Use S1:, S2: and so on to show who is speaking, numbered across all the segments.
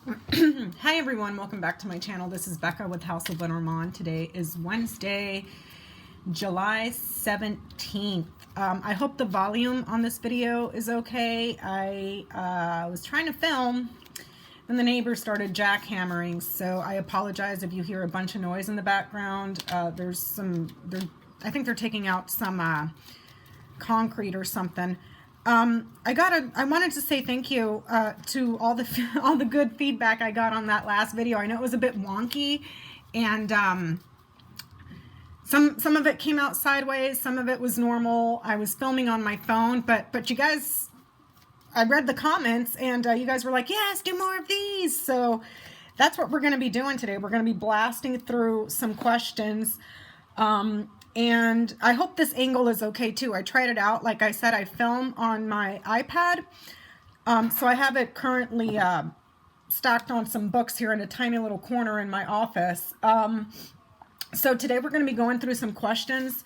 S1: Hi everyone, welcome back to my channel. This is Becca with House of Lenormand. Today is Wednesday, July 17th. I hope the volume on this video is okay. I was trying to film and the neighbor started jackhammering, so I apologize if you hear a bunch of noise in the background. I think they're taking out some concrete or something. I wanted to say thank you to all the good feedback I got on that last video. I know it was a bit wonky, and some of it came out sideways, some of it was normal. I was filming on my phone, but you guys, I read the comments, and you guys were like, yes, do more of these. So that's what we're going to be doing today. We're going to be blasting through some questions. And I hope this angle is okay too. I tried it out. Like I said, I film on my iPad. So I have it currently stacked on some books here in a tiny little corner in my office. So today we're going to be going through some questions.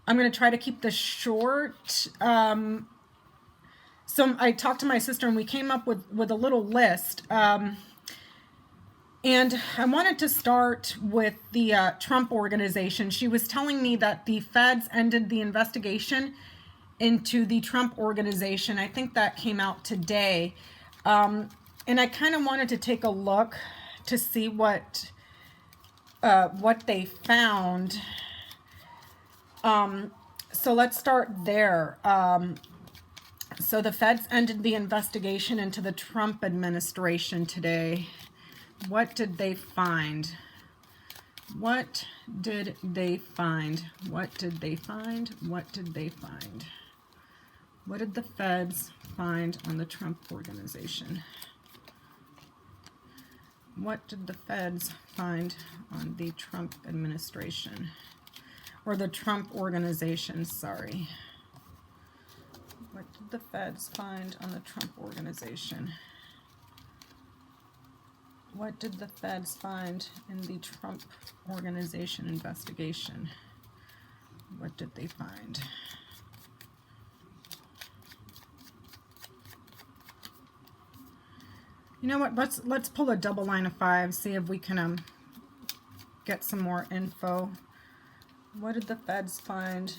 S1: I'm going to try to keep this short. So I talked to my sister and we came up with a little list. And I wanted to start with the Trump Organization. She was telling me that the feds ended the investigation into the Trump Organization. I think that came out today. And I kind of wanted to take a look to see what they found. So let's start there. So the feds ended the investigation into the Trump administration today. What did they find? What did they find? What did they find? What did they find? What did the feds find on the Trump Organization? What did the feds find on the Trump administration? Or the Trump Organization, sorry. What did the feds find on the Trump Organization? What did the feds find in the Trump Organization investigation? What did they find? You know what? Let's pull a double line of 5, see if we can get some more info. What did the feds find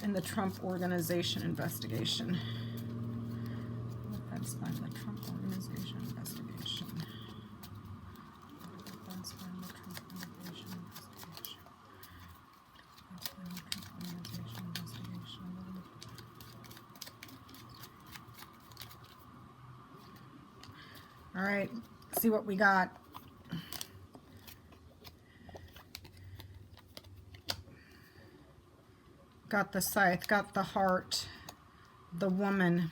S1: in the Trump Organization investigation? The feds find the Trump Organization investigation. The feds find the Trump Organization investigation. Feds find the Trump Organization investigation. All right, see what we got. Got the scythe, got the heart, the woman,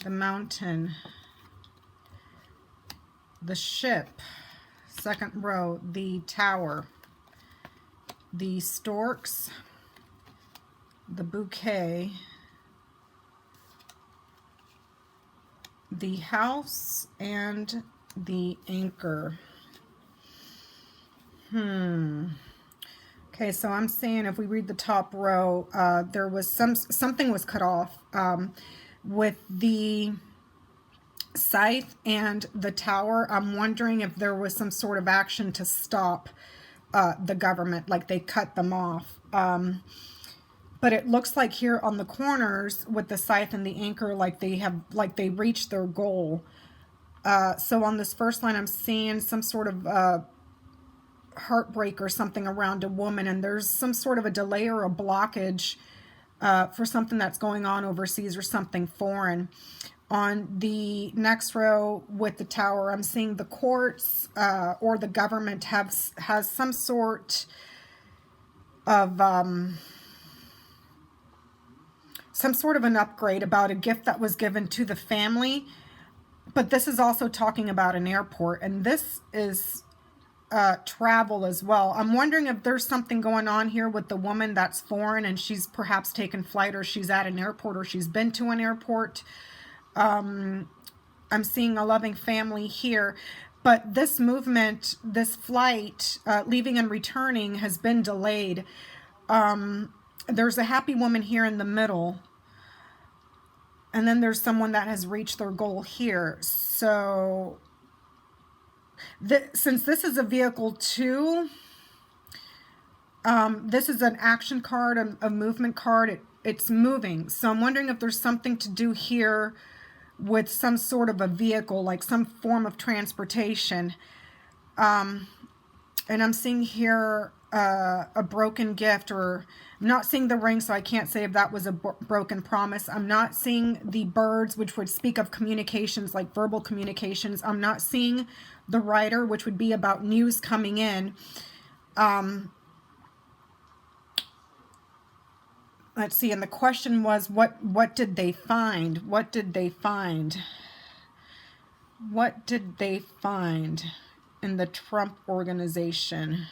S1: the mountain, the ship, second row, the tower, the storks, the bouquet, the house, and the anchor. Okay, so I'm saying if we read the top row, there was something was cut off with the scythe and the tower. I'm wondering if there was some sort of action to stop the government, like they cut them off. But it looks like here on the corners with the scythe and the anchor, like they reached their goal. So on this first line, I'm seeing some sort of heartbreak or something around a woman, and there's some sort of a delay or a blockage for something that's going on overseas or something foreign. On the next row with the tower, I'm seeing the courts or the government has some sort of an upgrade about a gift that was given to the family. But this is also talking about an airport, and this is travel as well. I'm wondering if there's something going on here with the woman that's foreign and she's perhaps taken flight, or she's at an airport, or she's been to an airport. I'm seeing a loving family here, but this movement, this flight, leaving and returning, has been delayed. There's a happy woman here in the middle, And then there's someone that has reached their goal here. So since this is a vehicle too, this is an action card, a movement card. It's moving. So I'm wondering if there's something to do here with some sort of a vehicle, like some form of transportation. And I'm seeing here a broken gift, or I'm not seeing the ring, so I can't say if that was a broken promise. I'm not seeing the birds, which would speak of communications, like verbal communications. I'm not seeing the rider, which would be about news coming in. Let's see, and the question was, what did they find? What did they find? What did they find in the Trump organization?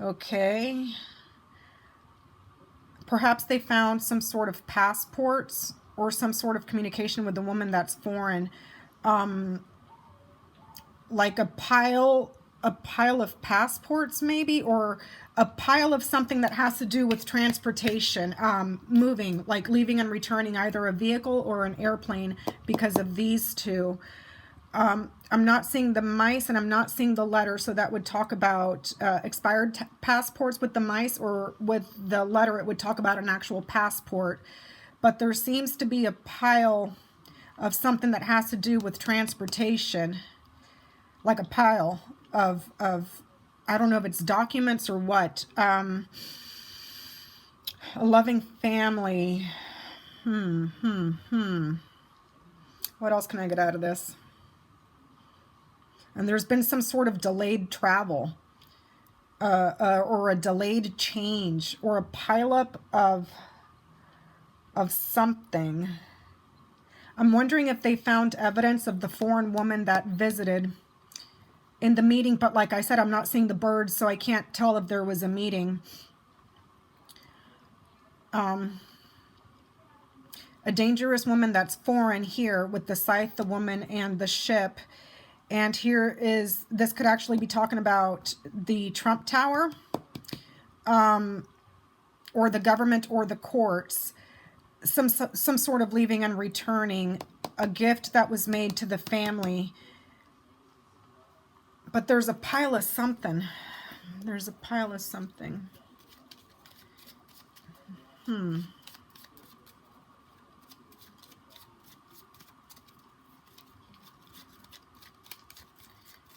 S1: Okay. Perhaps they found some sort of passports or some sort of communication with a woman that's foreign. Like a pile of passports maybe, or a pile of something that has to do with transportation, moving, like leaving and returning, either a vehicle or an airplane, because of these two. I'm not seeing the mice, and I'm not seeing the letter, so that would talk about expired passports with the mice, or with the letter it would talk about an actual passport. But there seems to be a pile of something that has to do with transportation, like a pile of I don't know if it's documents or what. A loving family. What else can I get out of this? And there's been some sort of delayed travel, or a delayed change, or a pileup of something. I'm wondering if they found evidence of the foreign woman that visited in the meeting, but like I said, I'm not seeing the birds, so I can't tell if there was a meeting. A dangerous woman that's foreign here with the scythe, the woman, and the ship. And here is, this could actually be talking about the Trump Tower, or the government, or the courts. Some sort of leaving and returning, a gift that was made to the family. But there's a pile of something. There's a pile of something.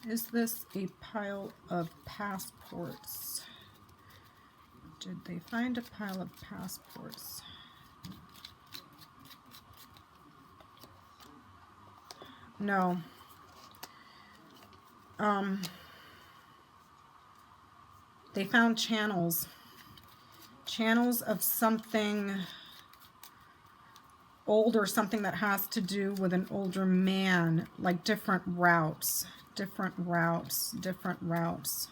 S1: Is this a pile of passports? Did they find a pile of passports? No. They found channels. Channels of something old, or something that has to do with an older man, like different routes. Different routes. Different routes.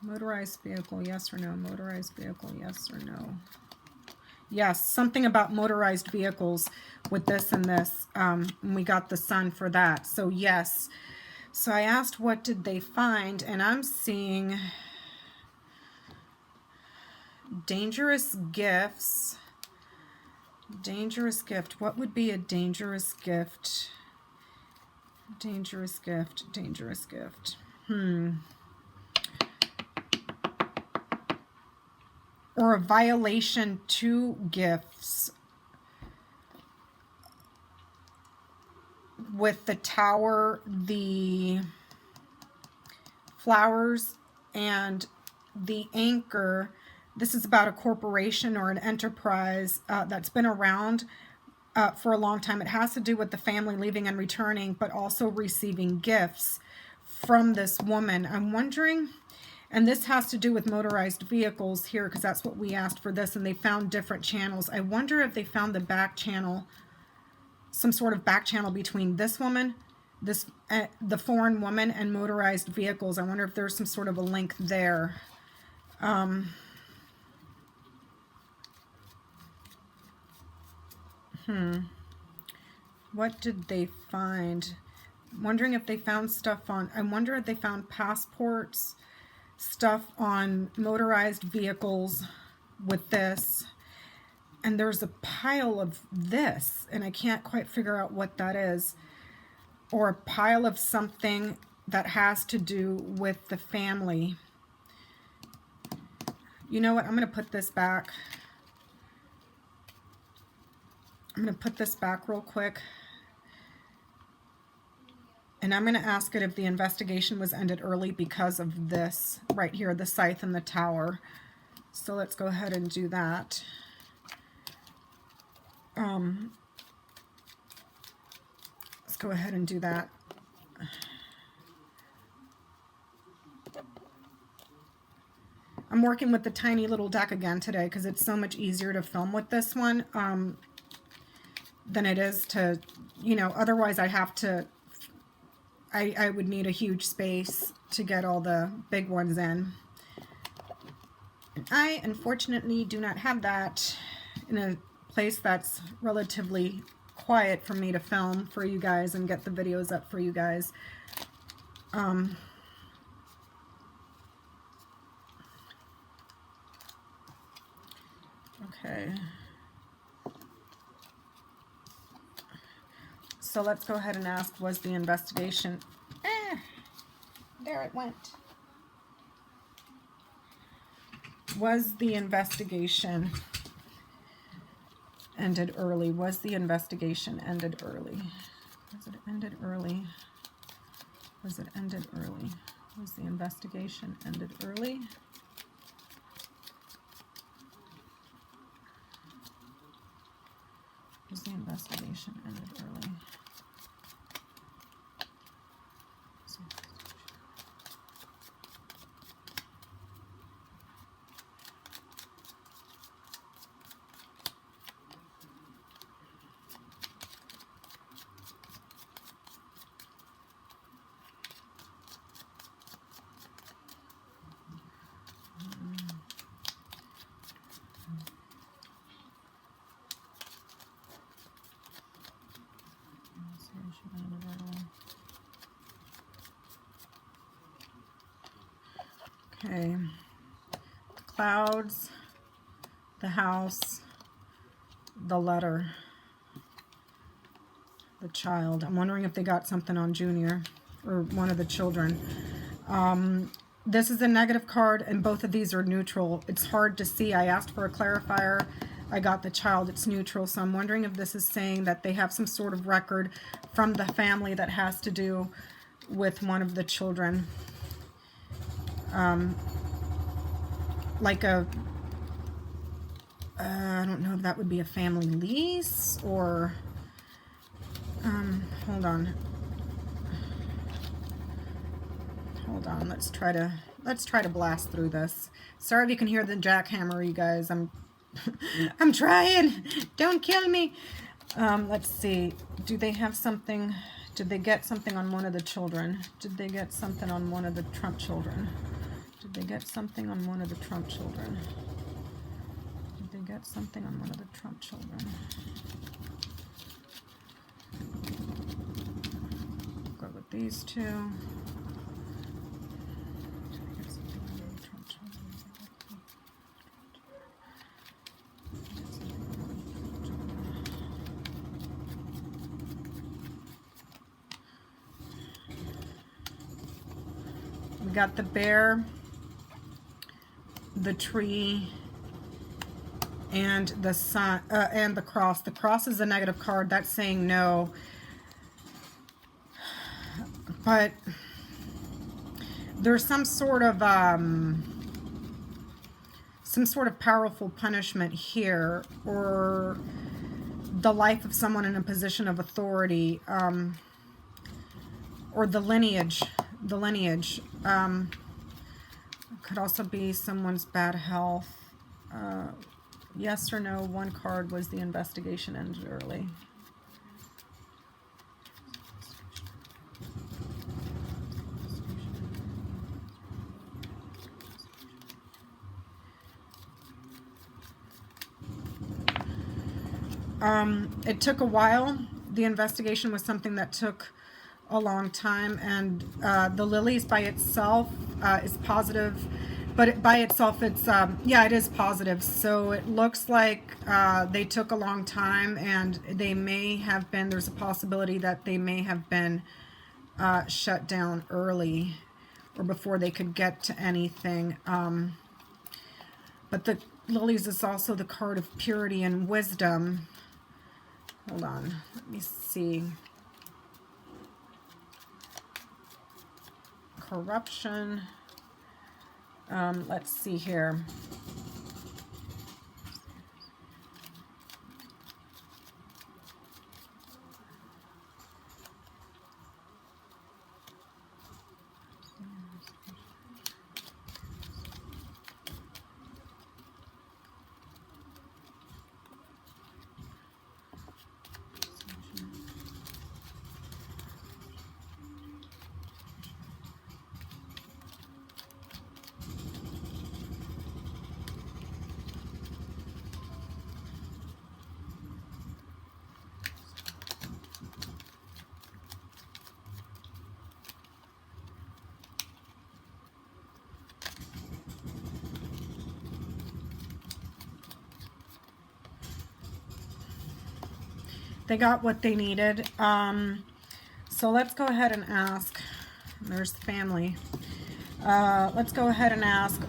S1: Motorized vehicle, yes or no? Motorized vehicle, yes or no? Yes, something about motorized vehicles with this and this. And we got the sun for that. So yes. So I asked, what did they find? And I'm seeing dangerous gifts. Dangerous gift. What would be a dangerous gift? Dangerous gift. Dangerous gift. Or a violation to gifts. With the tower, the flowers, and the anchor. This is about a corporation or an enterprise that's been around for a long time. It has to do with the family leaving and returning, but also receiving gifts from this woman. I'm wondering, and this has to do with motorized vehicles here, because that's what we asked for this, and they found different channels. I wonder if they found the back channel, some sort of back channel between this woman, this the foreign woman, and motorized vehicles. I wonder if there's some sort of a link there. What did they find? I'm wondering if they found stuff on, I wonder if they found passports. stuff on motorized vehicles with this. And there's a pile of this, and I can't quite figure out what that is. Or a pile of something that has to do with the family. You know what? I'm going to put this back. I'm going to put this back real quick. And I'm going to ask it if the investigation was ended early because of this right here, the scythe and the tower. So let's go ahead and do that. Let's go ahead and do that. I'm working with the tiny little deck again today because it's so much easier to film with this one than it is to, you know, otherwise I have to, I would need a huge space to get all the big ones in. And I, unfortunately, do not have that in a place that's relatively quiet for me to film for you guys and get the videos up for you guys. Okay. So let's go ahead and ask, was the investigation... there it went. Was the investigation ended early? Was the investigation ended early? Was it ended early? Was it ended early? Was the investigation ended early? Was the investigation ended early? Okay, the clouds, the house, the letter, the child. I'm wondering if they got something on Junior or one of the children. This is a negative card, and both of these are neutral. It's hard to see. I asked for a clarifier. I got the child. It's neutral. So I'm wondering if this is saying that they have some sort of record from the family that has to do with one of the children. Like a, I don't know if that would be a family lease or, hold on, let's try to blast through this. Sorry if you can hear the jackhammer, you guys. I'm trying. Don't kill me. Let's see. Do they have something? Did they get something on one of the children? Did they get something on one of the Trump children? Did they get something on one of the Trump children? Did they get something on one of the Trump children? Go with these two. We got the bear, the tree, and the sun, and the cross. The cross is a negative card. That's saying no. But there's some sort of powerful punishment here, or the life of someone in a position of authority, or the lineage. The lineage. Could also be someone's bad health. Yes or no, one card, was the investigation ended early? It took a while. The investigation was something that took a long time, and the lilies by itself is positive, but by itself it's yeah, it is positive. So it looks like they took a long time, and they may have been, there's a possibility that they may have been shut down early or before they could get to anything. But the lilies is also the card of purity and wisdom. Hold on, let me see. Corruption. Let's see here. They got what they needed. So let's go ahead and ask. There's the family. Let's go ahead and ask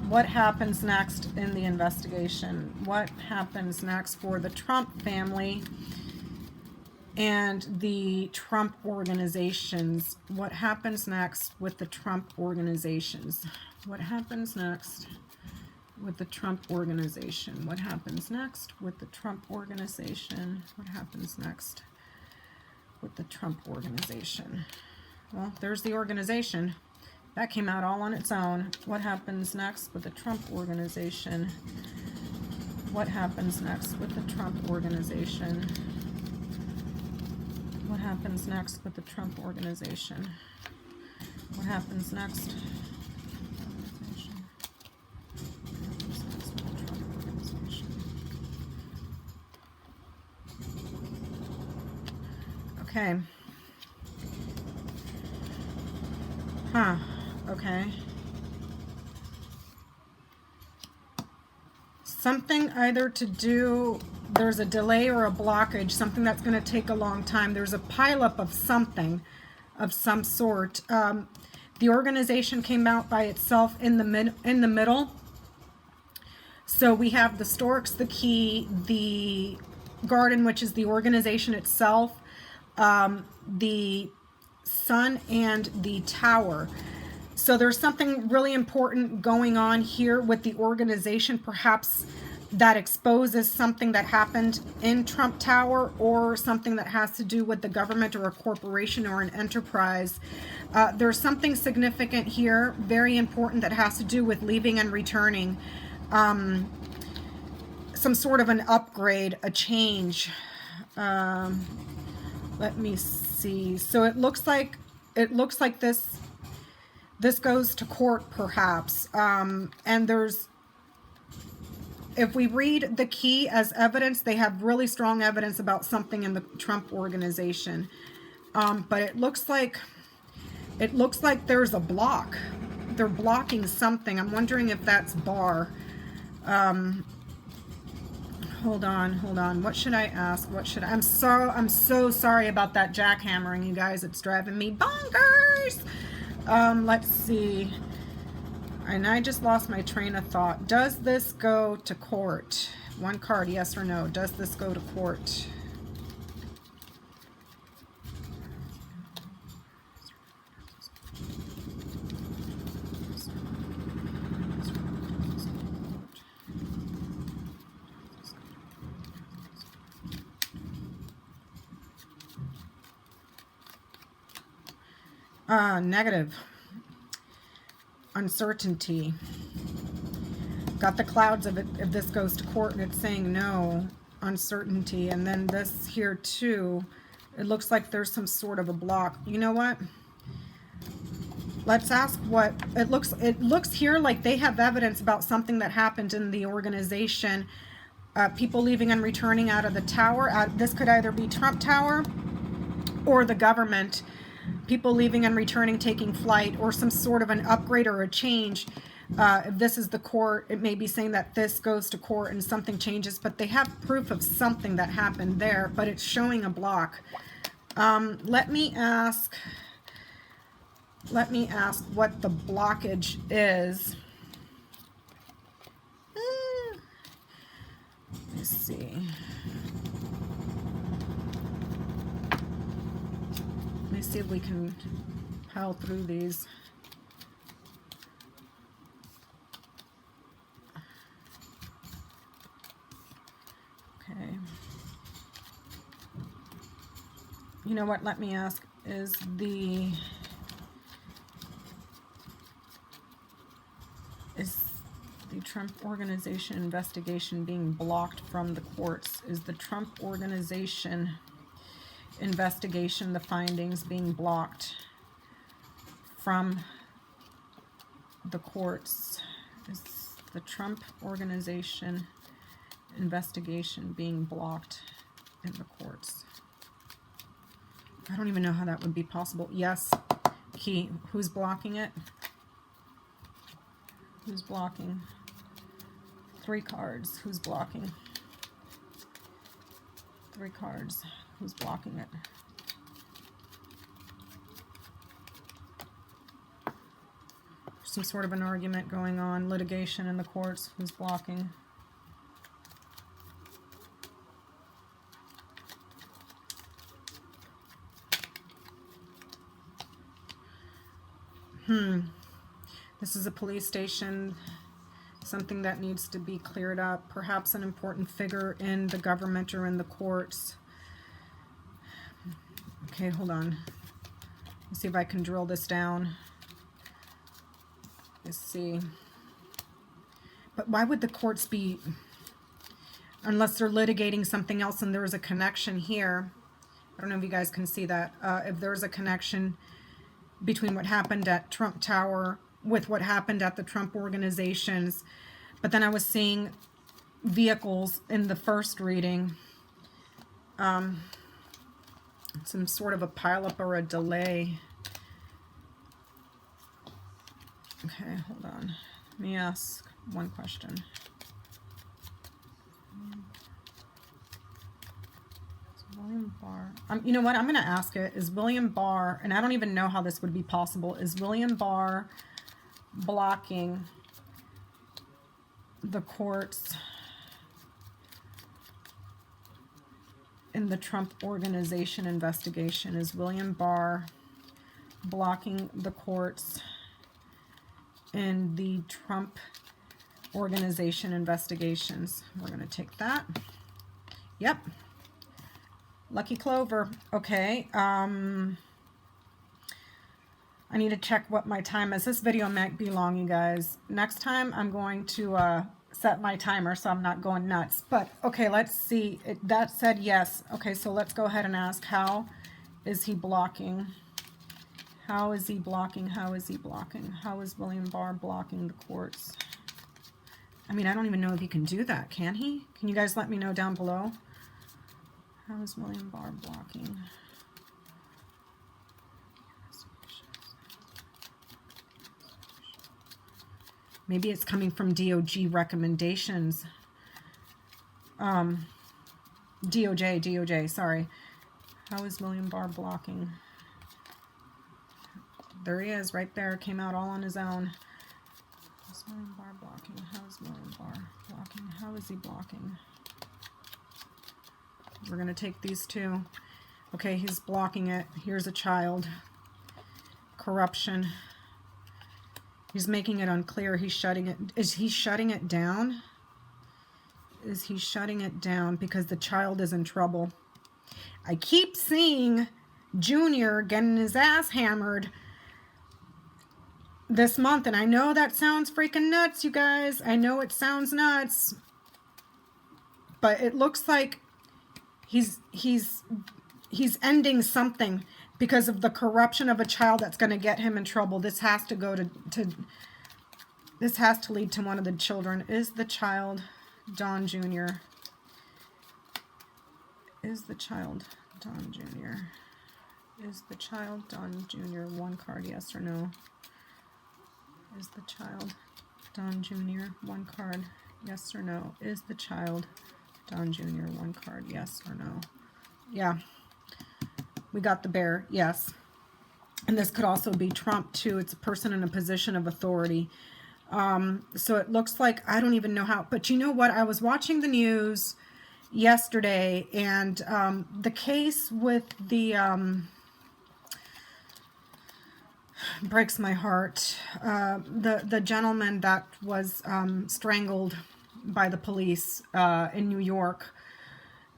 S1: what happens next in the investigation. What happens next for the Trump family and the Trump organizations? What happens next with the Trump organizations? What happens next with the Trump organization? What happens next with the Trump organization? What happens next with the Trump organization? Well, there's the organization. That came out all on its own. What happens next with the Trump organization? What happens next with the Trump organization? What happens next with the Trump organization? What happens next? Okay. Huh. Okay. Something either to do, there's a delay or a blockage, something that's going to take a long time. There's a pileup of something of some sort. The organization came out by itself in the middle. So we have the storks, the key, the garden, which is the organization itself, the sun, and the tower. So there's something really important going on here with the organization, perhaps that exposes something that happened in Trump Tower, or something that has to do with the government or a corporation or an enterprise. There's something significant here, very important, that has to do with leaving and returning. Some sort of an upgrade, a change. Let me see. So it looks like this goes to court, perhaps. And there's, if we read the key as evidence, they have really strong evidence about something in the Trump organization. But it looks like there's a block. They're blocking something. I'm wondering if that's Barr. Hold on. What should I ask? I'm so sorry about that jackhammering, you guys. It's driving me bonkers. Let's see. And I just lost my train of thought. Does this go to court? One card, yes or no. Does this go to court? Negative. Uncertainty. Got the clouds of it if this goes to court, and it's saying no. Uncertainty. And then this here too, it looks like there's some sort of a block. You know what? Let's ask what it looks here like. They have evidence about something that happened in the organization. People leaving and returning out of the tower. This could either be Trump Tower or the government. people leaving and returning, taking flight, or some sort of an upgrade or a change. If this is the court, it may be saying that this goes to court and something changes, but they have proof of something that happened there, but it's showing a block. Let me ask what the blockage is. Let's see. Let me see if we can pile through these. Okay. You know what? Let me ask, is the Trump Organization investigation being blocked from the courts? Is the Trump Organization investigation, the findings, being blocked from the courts? Is the Trump Organization investigation being blocked in the courts? I don't even know how that would be possible. Yes, key. Who's blocking it? Who's blocking? 3 cards. Who's blocking? 3 cards. Who's blocking it? Some sort of an argument going on, litigation in the courts. Who's blocking? This is a police station. Something that needs to be cleared up. Perhaps an important figure in the government or in the courts. Okay, hold on. Let's see if I can drill this down. Let's see. But why would the courts be, unless they're litigating something else and there's a connection here? I don't know if you guys can see that. If there's a connection between what happened at Trump Tower with what happened at the Trump organizations. But then I was seeing vehicles in the first reading. Some sort of a pileup or a delay. Okay, hold on. Let me ask one question. William Barr. You know what? I'm going to ask it. Is William Barr, and I don't even know how this would be possible, is William Barr blocking the courts in the Trump Organization investigation? Is William Barr blocking the courts in the Trump Organization investigations? We're going to take that. Yep. Lucky Clover. Okay. I need to check what my time is. This video might be long, you guys. Next time I'm going to set my timer so I'm not going nuts. But okay, let's see. That said yes. Okay, so let's go ahead and ask, how is he blocking? How is he blocking? How is he blocking? How is William Barr blocking the courts? I mean, I don't even know if he can do that. Can he? Can you guys let me know down below? How is William Barr blocking? Maybe it's coming from DOJ recommendations. DOJ, sorry. How is William Barr blocking? There he is, right there. Came out all on his own. How is William Barr blocking? How is William Barr blocking? How is he blocking? We're going to take these two. Okay, he's blocking it. Here's a child. Corruption. He's making it unclear. He's shutting it. Is he shutting it down? Is he shutting it down because the child is in trouble? I keep seeing Junior getting his ass hammered this month, and I know that sounds freaking nuts, you guys. I know it sounds nuts. But it looks like he's ending something because of the corruption of a child that's going to get him in trouble. This has to go to this has to lead to one of the children. Is the child Don Jr.? Is the child Don Jr.? Is the child Don Jr. one card, yes or no? Is the child Don Jr. one card, yes or no? Is the child Don Jr. one card, yes or no? Yeah, we got the bear, yes. And this could also be Trump too. It's a person in a position of authority. So it looks like, I don't even know how, but you know what? I was watching the news yesterday, and the case with the, breaks my heart, the gentleman that was strangled by the police in New York,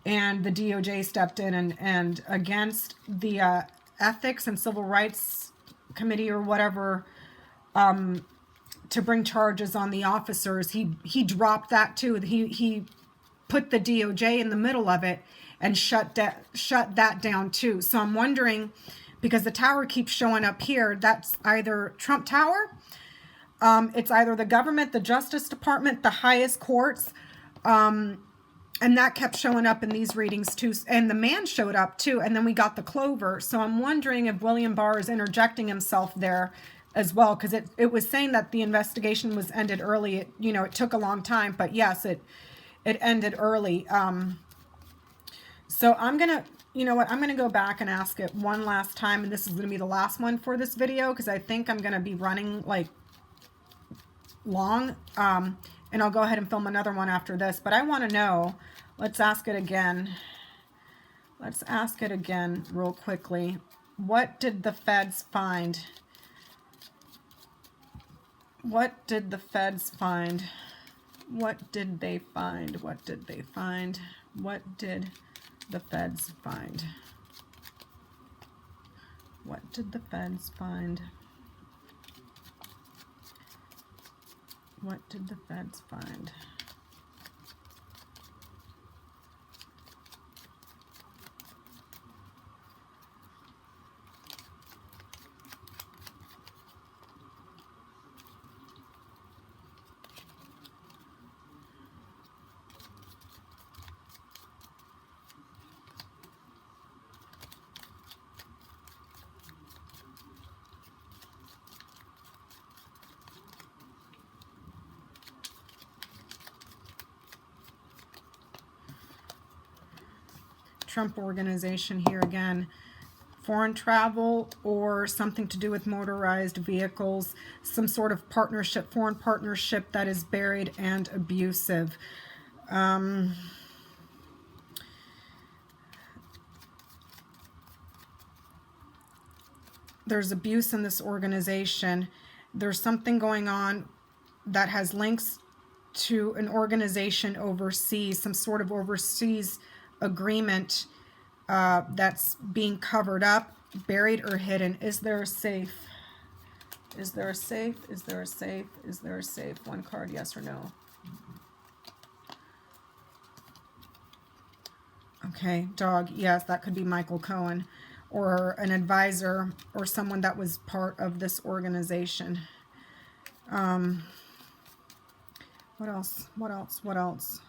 S1: and the DOJ stepped in and against the Ethics and Civil Rights Committee or whatever, to bring charges on the officers. He dropped that too. He put the DOJ in the middle of it and shut that down too. So I'm wondering, because the tower keeps showing up here, that's either Trump Tower, it's either the government, the Justice Department, the highest courts, and that kept showing up in these readings too. And the man showed up too. And then we got the clover. So I'm wondering if William Barr is interjecting himself there as well, because it was saying that the investigation was ended early. It took a long time, but yes, it ended early. So I'm gonna, I'm gonna go back and ask it one last time, and this is gonna be the last one for this video, because I think I'm gonna be running like long, and I'll go ahead and film another one after this. But I want to know, let's ask it again. Let's ask it again real quickly. What did the feds find? What did the feds find? What did they find? What did they find? What did the feds find? What did the feds find? What did the feds find? Trump Organization here again. Foreign travel or something to do with motorized vehicles, some sort of partnership, foreign partnership that is buried and abusive. There's abuse in this organization. There's something going on that has links to an organization overseas, some sort of overseas agreement that's being covered up, buried, or hidden. Is there a safe? Is there a safe? Is there a safe? Is there a safe? One card, yes or no? Okay, dog, yes, that could be Michael Cohen, or an advisor, or someone that was part of this organization. What else? What else? What else?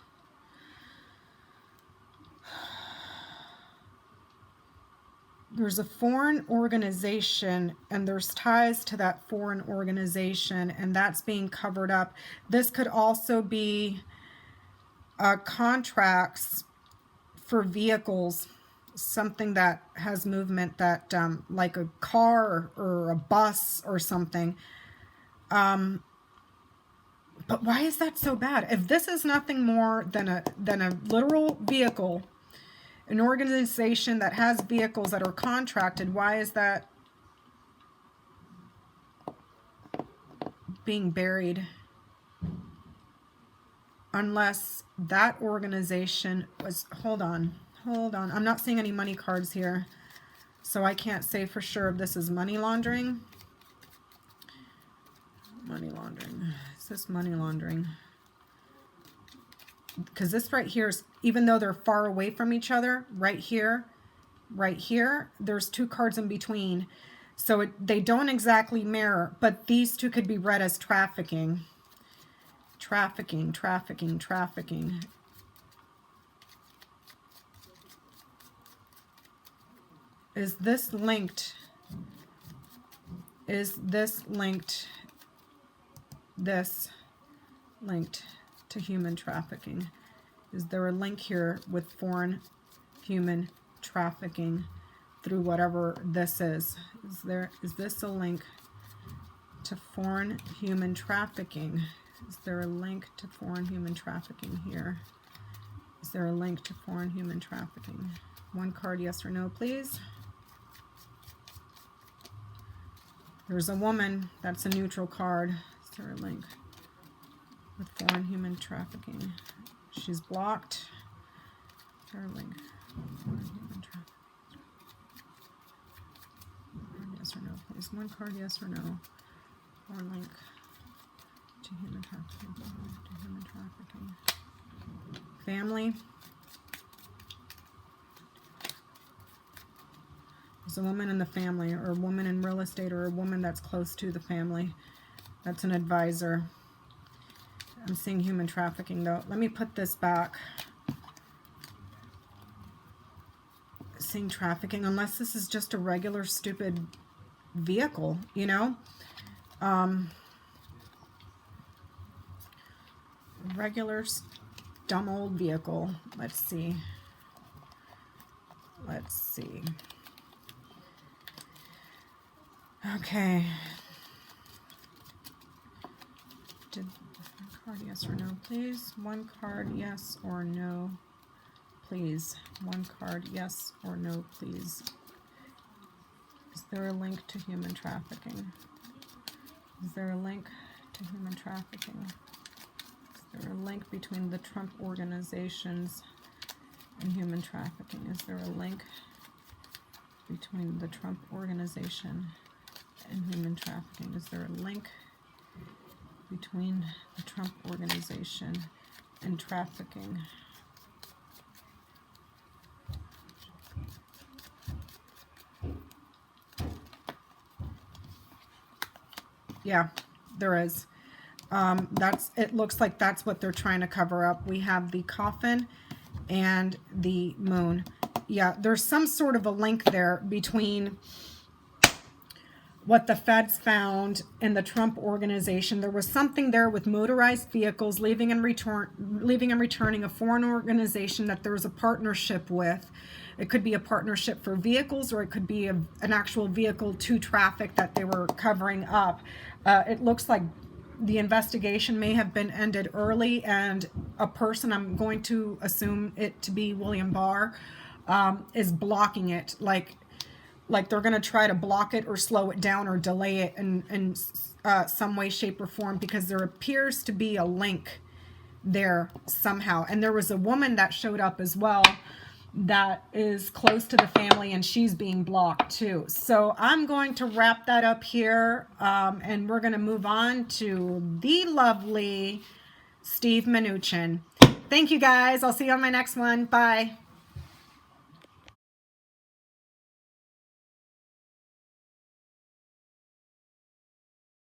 S1: There's a foreign organization, and there's ties to that foreign organization, and that's being covered up. This could also be contracts for vehicles, something that has movement, that like a car or a bus or something. But why is that so bad? If this is nothing more than a literal vehicle, an organization that has vehicles that are contracted, why is that being buried? Unless that organization was, hold on, I'm not seeing any money cards here, so I can't say for sure if this is money laundering. Money laundering. Is this money laundering? Because this right here is, even though they're far away from each other, right here, there's two cards in between. So they don't exactly mirror, but these two could be read as trafficking. Trafficking, trafficking, trafficking. Is this linked? Is this linked to human trafficking? Is there a link here with foreign human trafficking through whatever this is? Is this a link to foreign human trafficking? Is there a link to foreign human trafficking here? Is there a link to foreign human trafficking? One card, yes or no, please. There's a woman. That's a neutral card. Is there a link with foreign human trafficking? She's blocked. Is there a link? Foreign human trafficking. Yes or no, please. One card, yes or no. Or link to human trafficking. To human trafficking. Family. There's a woman in the family, or a woman in real estate, or a woman that's close to the family. That's an advisor. I'm seeing human trafficking though. Let me put this back. Seeing trafficking, unless this is just a regular stupid vehicle, you know? Regular dumb old vehicle. Let's see. Let's see. Okay. One card, yes or no, please. One card, yes or no, please. One card, yes or no, please. Is there a link to human trafficking? Is there a link to human trafficking? Is there a link between the Trump organizations and human trafficking? Is there a link between the Trump organization and human trafficking? Is there a link between the Trump organization and trafficking? Yeah, there is. It looks like that's what they're trying to cover up. We have the coffin and the moon. Yeah, there's some sort of a link there between what the feds found and the Trump organization. There was something there with motorized vehicles leaving and returning a foreign organization that there was a partnership with. It could be a partnership for vehicles, or it could be an actual vehicle to traffic that they were covering up. It looks like the investigation may have been ended early, and a person, I'm going to assume it to be William Barr, is blocking it. Like they're going to try to block it or slow it down or delay it in some way, shape, or form, because there appears to be a link there somehow. And there was a woman that showed up as well that is close to the family, and she's being blocked too. So I'm going to wrap that up here, and we're going to move on to the lovely Steve Mnuchin. Thank you guys. I'll see you on my next one. Bye.